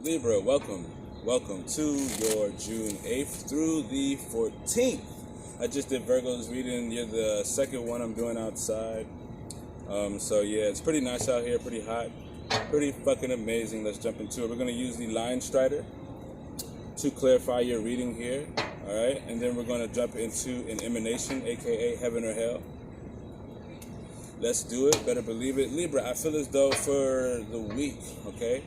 Libra, welcome to your June 8th through the 14th. I just did Virgo's reading. You're the second one I'm doing outside. So yeah, it's pretty nice out here, pretty hot, pretty fucking amazing. Let's jump into it. We're going to use the Line Strider to clarify your reading here, all right? And then we're going to jump into an emanation, aka heaven or hell. Let's do it. Better believe it. Libra, I feel as though for the week, okay?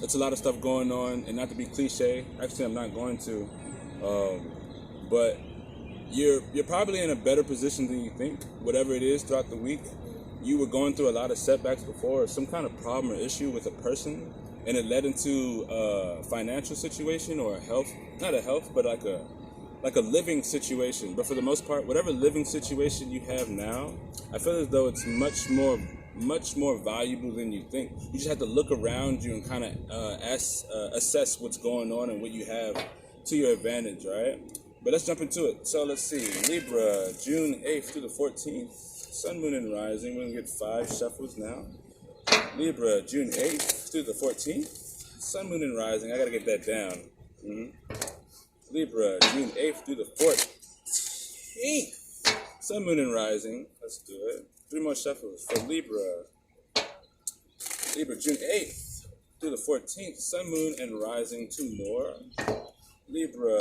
It's a lot of stuff going on, and not to be cliche, actually I'm not going to, but you're probably in a better position than you think. Whatever it is throughout the week, you were going through a lot of setbacks before, or some kind of problem or issue with a person, and it led into a financial situation or a health, not a health, but like a living situation. But for the most part, whatever living situation you have now, I feel as though it's much more valuable than you think. You just have to look around you and kind of assess what's going on and what you have to your advantage, right? But let's jump into it. So let's see, Libra, June 8th through the 14th, Sun, Moon, and Rising. We're gonna get 5 shuffles now. Libra, June 8th through the 14th, Sun, Moon, and Rising. I gotta get that down. Libra, June 8th through the 14th, Sun, Moon, and Rising. Let's do it. 3 more shuffles for Libra. Libra, June 8th through the 14th, Sun, Moon, and Rising. 2 more. Libra,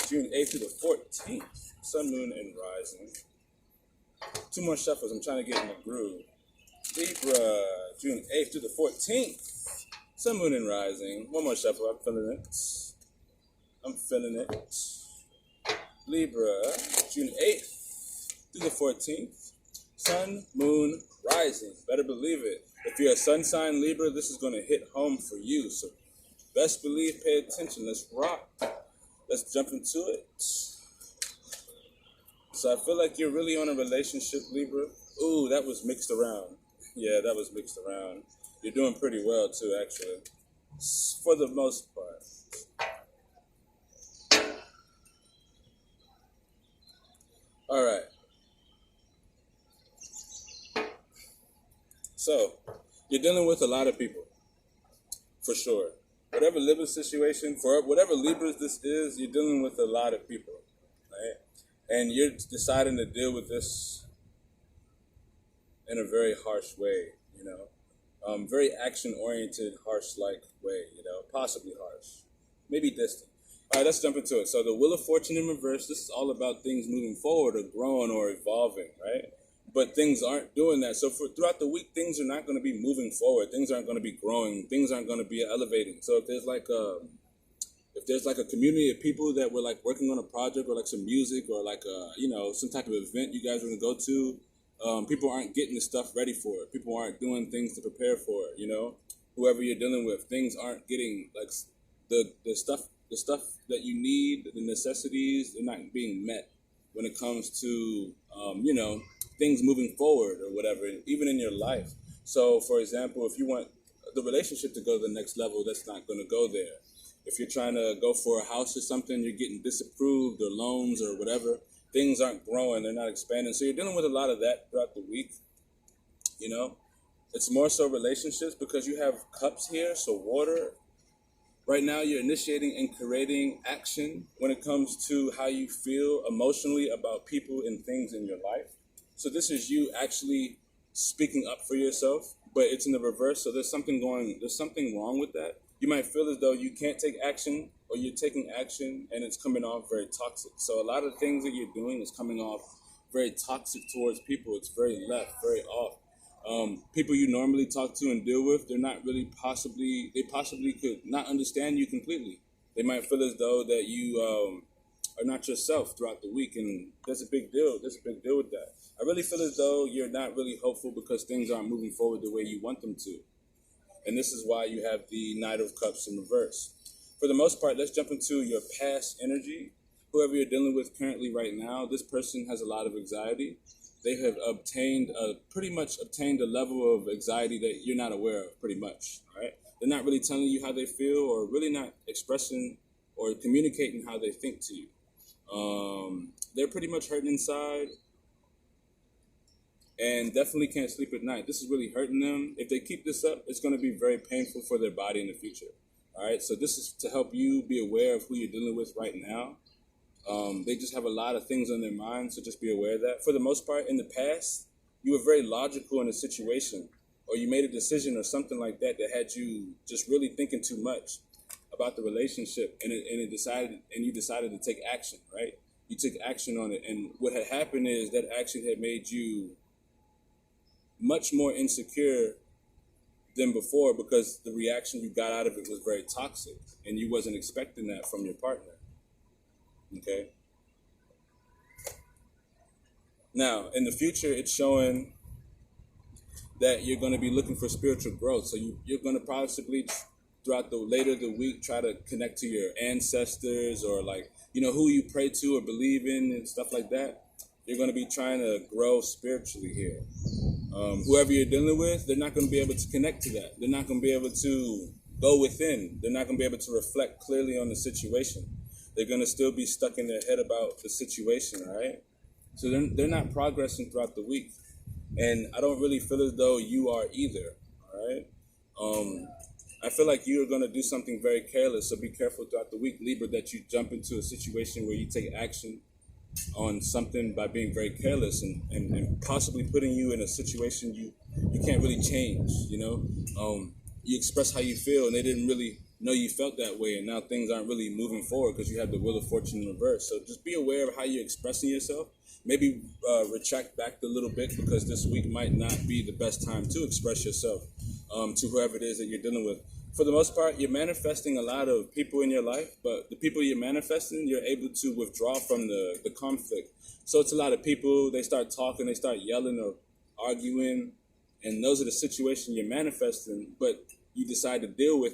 June 8th through the 14th, Sun, Moon, and Rising. 2 more shuffles. I'm trying to get in the groove. Libra, June 8th through the 14th, Sun, Moon, and Rising. 1 more shuffle. I'm feeling it. Libra, June 8th through the 14th, Sun, Moon, Rising. Better believe it. If you're a sun sign Libra, this is going to hit home for you. So best believe, pay attention. Let's rock. Let's jump into it. So I feel like you're really on a relationship, Libra. Ooh, that was mixed around. Yeah, that was mixed around. You're doing pretty well too, actually, for the most part. All right. So, you're dealing with a lot of people, for sure. Whatever Libra situation, for whatever Libras this is, you're dealing with a lot of people, right? And you're deciding to deal with this in a very harsh way, you know? Very action-oriented, harsh-like way, you know? Possibly harsh. Maybe distant. All right, let's jump into it. So the Wheel of Fortune in reverse, this is all about things moving forward or growing or evolving, right? But things aren't doing that. So throughout the week, things are not going to be moving forward. Things aren't going to be growing. Things aren't going to be elevating. So if there's like a community of people that were like working on a project or like some music or like some type of event you guys are going to go to, people aren't getting the stuff ready for it. People aren't doing things to prepare for it. You know, whoever you're dealing with, things aren't getting like the stuff that you need, the necessities, they're not being met when it comes to things moving forward or whatever, even in your life. So, for example, if you want the relationship to go to the next level, that's not going to go there. If you're trying to go for a house or something, you're getting disapproved or loans or whatever, things aren't growing, they're not expanding. So you're dealing with a lot of that throughout the week, you know. It's more so relationships because you have cups here, so water. Right now, you're initiating and creating action when it comes to how you feel emotionally about people and things in your life. So this is you actually speaking up for yourself, but it's in the reverse. So there's something wrong with that. You might feel as though you can't take action, or you're taking action and it's coming off very toxic. So a lot of things that you're doing is coming off very toxic towards people. It's very left, very off. People you normally talk to and deal with, they possibly could not understand you completely. They might feel as though that you are not yourself throughout the week, and there's a big deal. There's a big deal with that. I really feel as though you're not really hopeful because things aren't moving forward the way you want them to. And this is why you have the Knight of Cups in reverse. For the most part, let's jump into your past energy. Whoever you're dealing with currently right now, this person has a lot of anxiety. They have pretty much obtained a level of anxiety that you're not aware of, pretty much, all right? They're not really telling you how they feel or really not expressing or communicating how they think to you. They're pretty much hurting inside. and definitely can't sleep at night. This is really hurting them. If they keep this up, it's going to be very painful for their body in the future. All right, so this is to help you be aware of who you're dealing with right now. They just have a lot of things on their mind, so just be aware of that. For the most part, in the past, you were very logical in a situation, or you made a decision or something like that that had you just really thinking too much about the relationship, and you decided to take action, right? You took action on it, and what had happened is that action had made you much more insecure than before, because the reaction you got out of it was very toxic, and you wasn't expecting that from your partner. Okay. Now, in the future, it's showing that you're going to be looking for spiritual growth. So you're going to possibly, throughout the later the week, try to connect to your ancestors, or like, who you pray to or believe in and stuff like that. You're going to be trying to grow spiritually here. Whoever you're dealing with, they're not going to be able to connect to that. They're not going to be able to go within. They're not going to be able to reflect clearly on the situation. They're going to still be stuck in their head about the situation, all right? So they're not progressing throughout the week. And I don't really feel as though you are either, all right? I feel like you're going to do something very careless, so be careful throughout the week, Libra, that you jump into a situation where you take action on something by being very careless and possibly putting you in a situation you can't really change, You express how you feel, and they didn't really know you felt that way, and now things aren't really moving forward because you have the Wheel of Fortune in reverse. So just be aware of how you're expressing yourself. Maybe retract back a little bit, because this week might not be the best time to express yourself to whoever it is that you're dealing with. For the most part, you're manifesting a lot of people in your life, but the people you're manifesting, you're able to withdraw from the conflict. So it's a lot of people, they start talking, they start yelling or arguing, and those are the situations you're manifesting, but you decide to deal with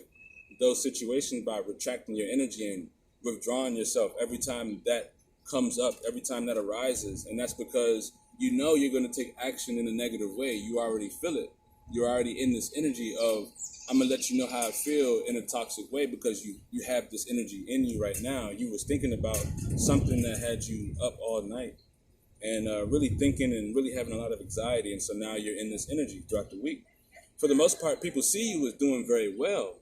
those situations by retracting your energy and withdrawing yourself every time that comes up, every time that arises. And that's because you're going to take action in a negative way. You already feel it. You're already in this energy of, I'm going to let you know how I feel in a toxic way, because you have this energy in you right now. You was thinking about something that had you up all night and really thinking and really having a lot of anxiety. And so now you're in this energy throughout the week. For the most part, people see you as doing very well.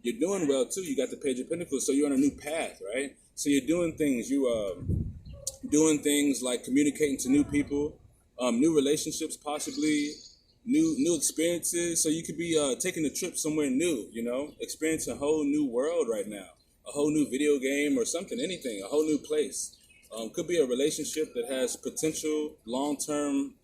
You're doing well too. You got the Page of Pentacles, so you're on a new path, right? So you're doing things. Doing things like communicating to new people, new relationships, possibly new experiences. So you could be taking a trip somewhere new, experiencing a whole new world right now, a whole new video game or something, anything, a whole new place. Could be a relationship that has potential long-term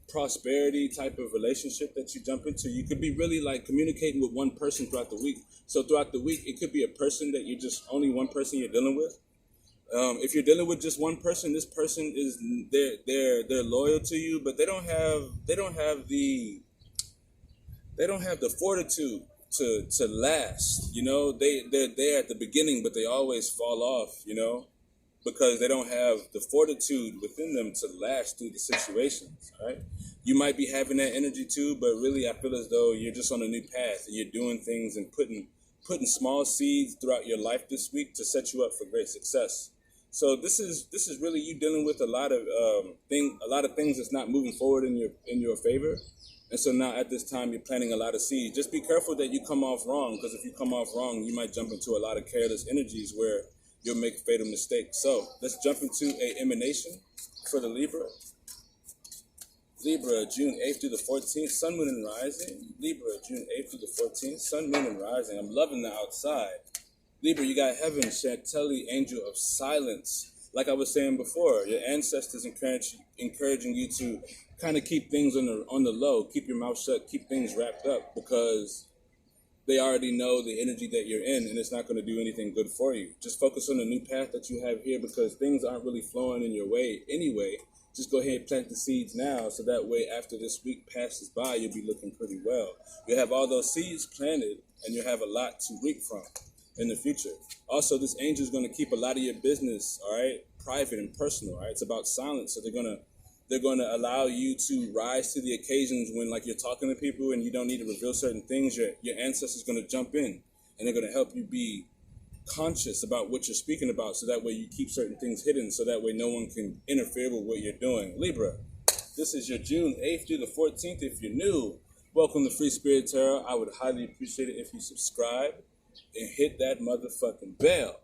prosperity type of relationship that you jump into. You could be really like communicating with one person throughout the week. So throughout the week, it could be a person that only one person you're dealing with. If you're dealing with just one person, this person is they're loyal to you, but they don't have the fortitude to last. They're there at the beginning, but they always fall off. Because they don't have the fortitude within them to last through the situations, right? You might be having that energy too, but really I feel as though you're just on a new path and you're doing things and putting small seeds throughout your life this week to set you up for great success. So this is really you dealing with a lot of things that's not moving forward in your favor. And so now at this time you're planting a lot of seeds. Just be careful that you come off wrong, because if you come off wrong, you might jump into a lot of careless energies where you'll make fatal mistakes. So let's jump into a emanation for the Libra. Libra, June 8th through the 14th, Sun, Moon, and Rising. Libra, June 8th through the 14th, Sun, Moon, and Rising. I'm loving the outside. Libra, you got Heaven, Chantelli, Angel of Silence. Like I was saying before, your ancestors encouraging you to kind of keep things on the low, keep your mouth shut, keep things wrapped up, because they already know the energy that you're in, and it's not going to do anything good for you. Just focus on the new path that you have here, because things aren't really flowing in your way anyway. Just go ahead and plant the seeds now, so that way after this week passes by, you'll be looking pretty well. You'll have all those seeds planted, and you'll have a lot to reap from in the future. Also, this angel is going to keep a lot of your business, all right, private and personal, all right? It's about silence, so they're going to allow you to rise to the occasions when, like, you're talking to people and you don't need to reveal certain things. Your ancestors going to jump in, and they're going to help you be conscious about what you're speaking about, so that way you keep certain things hidden, so that way no one can interfere with what you're doing. Libra, This is your June 8th through the 14th. If you're new, welcome to Free Spirit Tarot. I would highly appreciate it if you subscribe and hit that motherfucking bell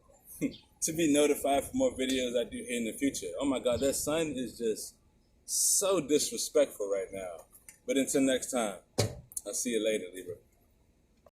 to be notified for more videos I do here in the future. Oh my God, that sun is just so disrespectful right now. But until next time, I'll see you later, Libra.